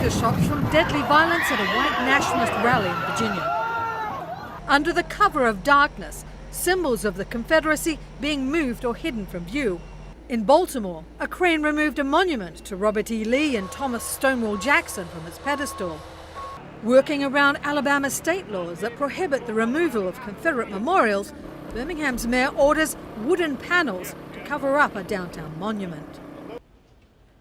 aftershocks from deadly violence at a white nationalist rally in Virginia. Under the cover of darkness, symbols of the Confederacy being moved or hidden from view. In Baltimore, a crane removed a monument to Robert E. Lee and Thomas Stonewall Jackson from its pedestal. Working around Alabama state laws that prohibit the removal of Confederate memorials, Birmingham's mayor orders wooden panels to cover up a downtown monument.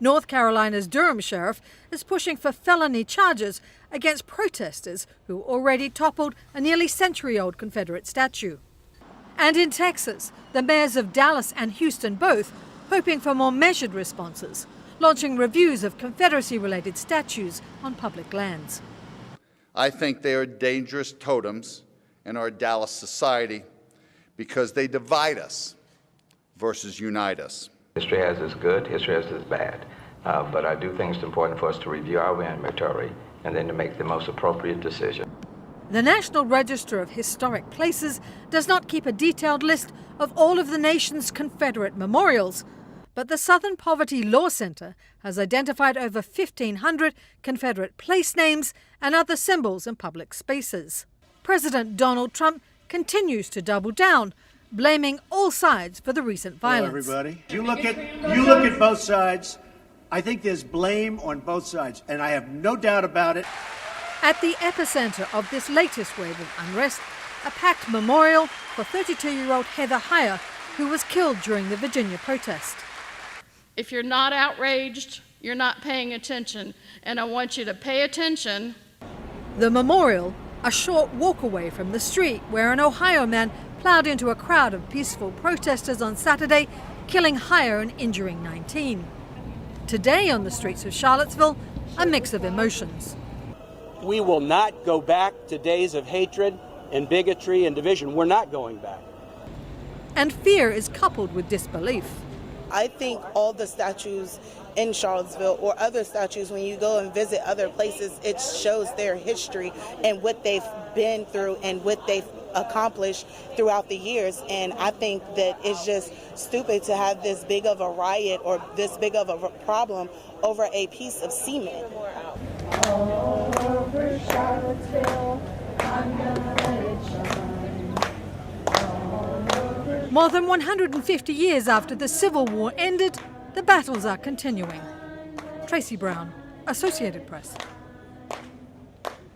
North Carolina's Durham sheriff is pushing for felony charges against protesters who already toppled a nearly century-old Confederate statue. And in Texas, the mayors of Dallas and Houston both hoping for more measured responses, launching reviews of Confederacy-related statues on public lands. I think they are dangerous totems in our Dallas society because they divide us versus unite us. History has its good, history has its bad. But I do think it's important for us to review our inventory and then to make the most appropriate decision. The National Register of Historic Places does not keep a detailed list of all of the nation's Confederate memorials, but the Southern Poverty Law Center has identified over 1,500 Confederate place names and other symbols in public spaces. President Donald Trump continues to double down, blaming all sides for the recent violence. Hello, everybody. You look at both sides. I think there's blame on both sides, and I have no doubt about it. At the epicenter of this latest wave of unrest, a packed memorial for 32-year-old Heather Heyer, who was killed during the Virginia protest. If you're not outraged, you're not paying attention, and I want you to pay attention. The memorial, a short walk away from the street where an Ohio man plowed into a crowd of peaceful protesters on Saturday, killing Heyer and injuring 19. Today on the streets of Charlottesville, a mix of emotions. We will not go back to days of hatred and bigotry and division. We're not going back. And fear is coupled with disbelief. I think all the statues in Charlottesville or other statues, when you go and visit other places, it shows their history and what they've been through and what they've accomplished throughout the years. And I think that it's just stupid to have this big of a riot or this big of a problem over a piece of cement. All over Charlottesville, I'm gonna let it shine. More than 150 years after the Civil War ended, the battles are continuing. Tracy Brown, Associated Press.